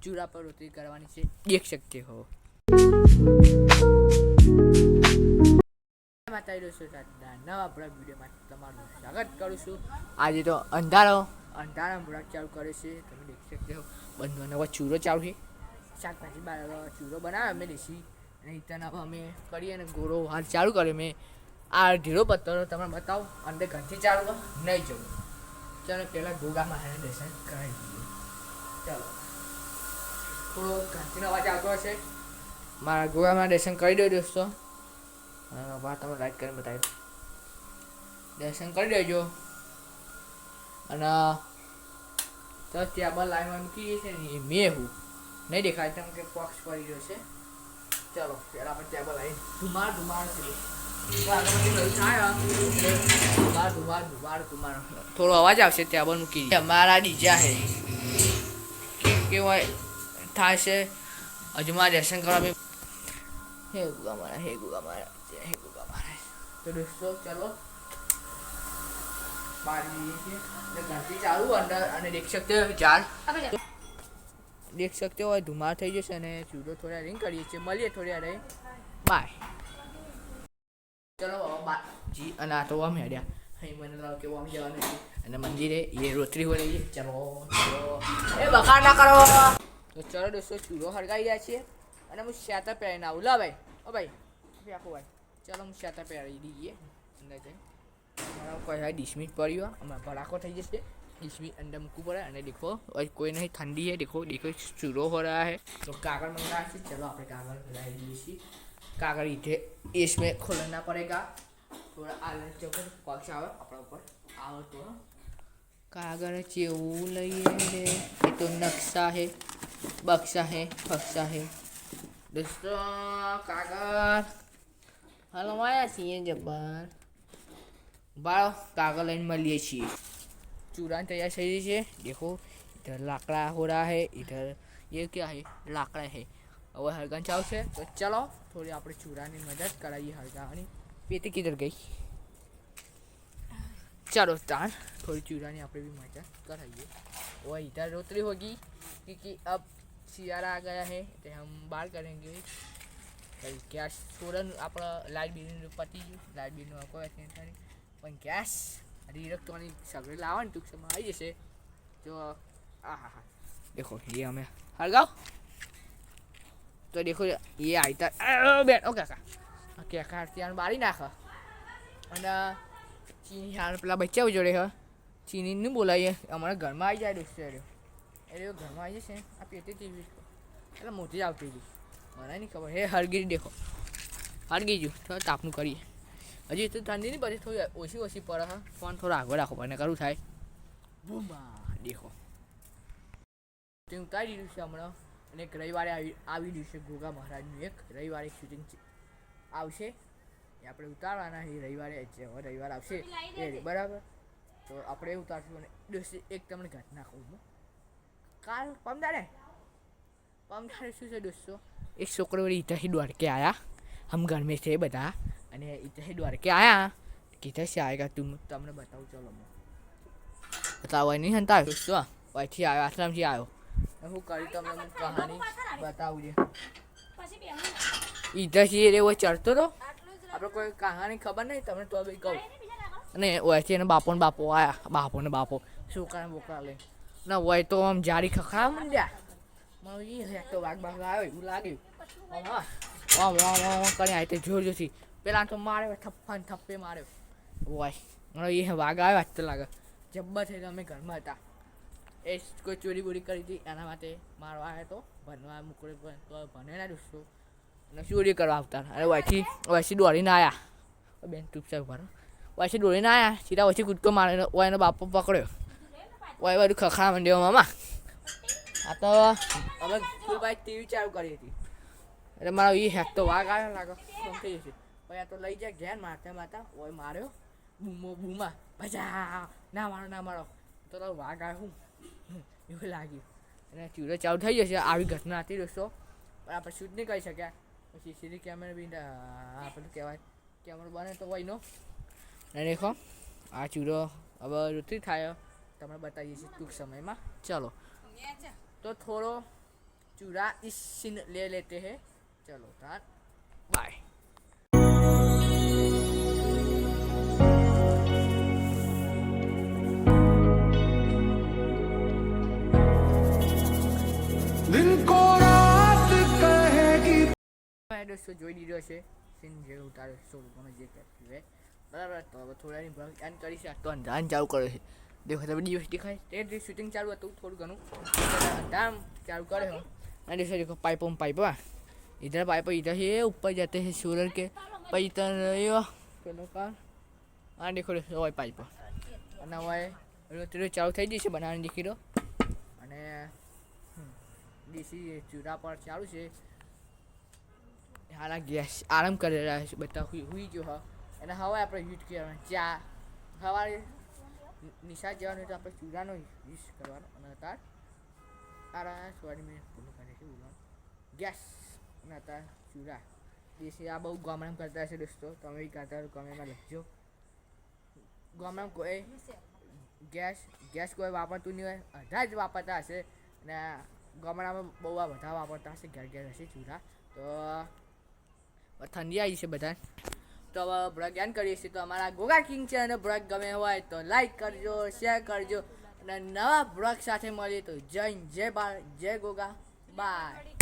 ચૂલા પર રોટલી કરવાની છે, દેખ શકતે હો. માતાજી દોસ્તો, નવા આપણા વિડીયોમાં તમારું સ્વાગત કરું છું. આજે તો અંધારા ભૂરાક ચાલુ કરે છે, તમે દેખી શકતે હો. બંધવાનો હવે ચૂરો ચાલુ છે, શાકભાજી ચૂરો બનાવે અમે દેશી, અને ઇતના અમે કરીએ ને ગોળો હાથ ચાલુ કર્યો. મેં આ ઢીલો પત્તર તમને બતાવો, અંદર ઘરથી ચાલુ નહીં જવું. ચાલો પહેલાં ગોગા મહારાજને દર્શન કરાવી દઈએ. ચાલો થોડો ઘંટીનો અવાજ આવતો હશે, મારા ગોગા મહારાજ દર્શન કરી દો દોસ્તો. વાત તમે લાઈક કરીને બતાવી દર્શન કરી દેજો. અને તો ત્યાં બાદ લાઈનમાં મૂકી છે ને એ મેં હું નહીં દેખાય તેમ કે પોક્સ પડી રહ્યો છે. ચાલો પહેલાં આપણે ત્યાં બાદ લાવી ધુમાડ થોડો અવાજ આવશે ત્યાં બાદ મૂકી મારા ડીજા હે કેવાય થાય છે. હજુ મારા દર્શન કરવા હે ગુગા મારા તો દોસ્તો ચાલો બહાર જઈએ છીએ ઘરથી ચાલુ અંદર, અને દેખ શકતે હોય ચાલ દેખ શકતે હોય ધુમાર થઈ જશે. અને ચૂલો થોડા રિંગ કરીએ છીએ, મળીએ થોડી વાર બાય. ચલો જી અને આ તો અમે હડ્યા અહીં મને લાવ કે આમ જવાનું છે, અને મંદિરે એ રોટરી હો રહી છે. ચલો એ બખાર ના કરો. તો ચલો દોસ્તો ચૂલો હળગાઈ જાય છે, અને હું શાતા પહેરીને આવું. લા ભાઈ ઓ ભાઈ આખો ભાઈ ચાલો હું શાતા પહેરી દઈએ અંદર જઈ. કોઈ ડિસમિટ પડ્યો અમારે ભડાકો થઈ જશે. ડિસમિટ અંદર મૂકવું પડે. અને દેખો કોઈ નહીં, ઠંડી है. देखो चूल्हो हो रहा है. तो कागज मंगा है, चलो आप कागज लाई दीजिए. कागज इधे इसमें खोलना पड़ेगा. थोड़ा आलस जो पक्ष आवे अपना ऊपर आवे तो कागज चेवू लईए रे. ये तो नक्शा है, बक्सा है, फक्सा है दोस्तों. कागज हलवाया છીએ જબ્બર बालो कागज लाइन में लिए છીએ. चूरा तैयार થઈ છે. देखो इधर लाकड़ा हो रहा है, इधर ये क्या है लाकड़ा है. હવે હળગાન ચાલુ છે, તો ચલો થોડી આપણે ચૂરાની મદદ કરાવીએ હળગાવાની. પેટી કિધર ગઈ? चलो तान थोड़ी चूरानी આપણે भी मदद कराइए. वो इधर रोटली होगी क्योंकि अब सियारा आ गया है, तो हम बाहर करेंगे. गैस छोड़न આપણા લાઈટ બિલ પતી ગયું. લાઈટ બિલનો કોઈ ટેન્શન નહીં, પણ ગેસ ઇલેક્ટ્રોનિક સગડી લાવવાની ટૂંક સમયમાં આવી જશે. जो हाँ देखो ये हमें हलगाओ. तो देखो ये आई था बैठ ओ काका ત્યાં બારી નાખ. અને ચીની હાલ પેલા બચ્ચા જોડે હ ચીની નહીં બોલાવીએ, અમારા ઘરમાં આવી જાય દોસ્તો. એટલે ઘરમાં આવી જશે. આ પેટી ટીવી એટલે મોટી જ આવતી હતી, મને નહીં ખબર. હે હળગી દેખો હળગી ગયું. થોડું તાપનું કરીએ. હજી તો ઠંડી નહીં પડે, થોડી ઓછી પડે. હા ફોન થોડો આગળ રાખો પણ કરવું થાય. બૂમા દેખો તે ઉતારી દીધું છે હમણાં. અને એક રવિવારે આવી રહ્યું છે ગોગા મહારાજનું. એક રવિવારે શૂટિંગ આવશે, એ આપણે ઉતારવાના છે રવિવારે. હવે રવિવાર આવશે એ બરાબર, તો આપણે ઉતારશું. અને દોસ્ત એક તમને ઘટના કહું. કાલ પમદારે શું છે દોસ્તો, એક છોકરો ઇતથી દ્વારકે આવ્યા. હમ ઘર મેં છે બધા, અને ઇતથી દ્વારકે આવ્યા. કિધર से आएगा તમને બતાવું. ચલો બતાવવા નહીં હંતા દોસ્તો. અહીંથી આવ્યો, આશ્રમથી આવ્યો. હું કરી તમને કહાની બતાવું છે. ઇધરથી એ वो ચડતો હતો. આપણે કોઈ કહાની ખબર નહીં તમને તો બી કહું. અને ઓયથી એને બાપો આવ્યા. બાપો છોકરા બોકરા લઈ ના હોય તો આમ જારી ખખડાવ માંડ્યા. મને એ તો વાઘ આવ્યો એવું લાગ્યું. કરી આવી જોર જોરથી પેલા તો માર્યો, થપ્પે માર્યો. હોય મને એ વાઘ આવ્યો તો લાગે જબ્બર થઈ. અમે ઘરમાં હતા, એ કોઈ ચોરી બોરી કરી હતી એના માટે મારવા આવ્યો તો. ભણવા મૂકડે તો ભણે ના દોસ્તો, અને ચોરી કરવા આવતા. અને વયથી દોડીને આવ્યા. બેન ચૂપચાપ ભરો. વયથી દોડીને આવ્યા, સીધા વચ્ચે કૂદકો મારે. ઓય એનો બાપો પકડ્યો. ઓય બધું ખખડા માંડ્યો મામા. આ તો અમે ફૂલભાઈ ટીવી ચાલુ કરી હતી, એટલે મારો એ હેક તો વાઘ આવ્યો લાગે થઈ જશે. પછી આ તો લઈ જાય ઘેર મારતા ઓય માર્યો. બૂમા ભજા ના મારો તો વાઘ આવ્યો હું એવું લાગ્યું. અને ચૂલો ચાલુ થઈ જશે. આવી ઘટના હતી દોસ્તો, પણ આપણે શૂટ નહીં કરી શક્યા. પછી સીધી કેમેરા બી આપણે કહેવાય કેમેરો બને તો હોય નો. અને દેખો આ ચૂલો હવે રોટલી થાય, તમને બતાવીએ છીએ ટૂંક સમયમાં. ચલો તો થોડો चूरा इस सीन ले लेते हैं। चलो तार बाय। दोस्तों જોઈ લીધો છે સીન જે ઉતારે સોલમાં જે કરતી હોય બરાબર। તો હવે થોડાની બ્લોગ એન્ડ કરી છે તો અંધાન ચાલુ કરે છે દેખો તમે દિવસ દેખાય તે શૂટિંગ ચાલુ હતું થોડું ઘણું અંધાન चालू करे हो और देखो देखो पाइप इधर पाइप इधर ही ऊपर जाते हैं सोलर के पाइप इधर पेलो का हाँ देखो देखो वो पाइप અને હવે તેરો ચાલુ થઈ જશે બનાવવાની દેખી દો અને દેશી ચૂલા પર ચાલુ છે હાલા ગેસ આરામ કરી રહ્યા છે બધા હુઈ ગયો હા અને હવે આપણે યુઝ કરવાનો ચા સવારે નિશા જવાનું તો આપણે ચૂલાનો યુઝ કરવાનો અને તાર આરા સોરી મેં પૂરું કરે છે ગેસ અને તાર ચૂલા દેશી આ બહુ ગામડામાં કરતા હશે દોસ્તો તમે બી કરતા હોય કમેન્ટમાં લખજો ગામડામાં કોઈ ગેસ કોઈ વાપરતું નહીં હોય અડધા જ વાપરતા હશે અને ગામડામાં બહુ આ બધા વાપરતા હશે ઘેર હશે ચૂલા તો ઠંડી આવી છે બધા તો હવે બ્લોગ એન્ડ કરીએ છીએ તો અમારા ગોગા કિંગ છે અને બ્લોગ ગમે હોય તો લાઈક કરજો શેર કરજો અને નવા બ્લોગ સાથે મળીએ તો જય બાળ જય ગોગા બાય।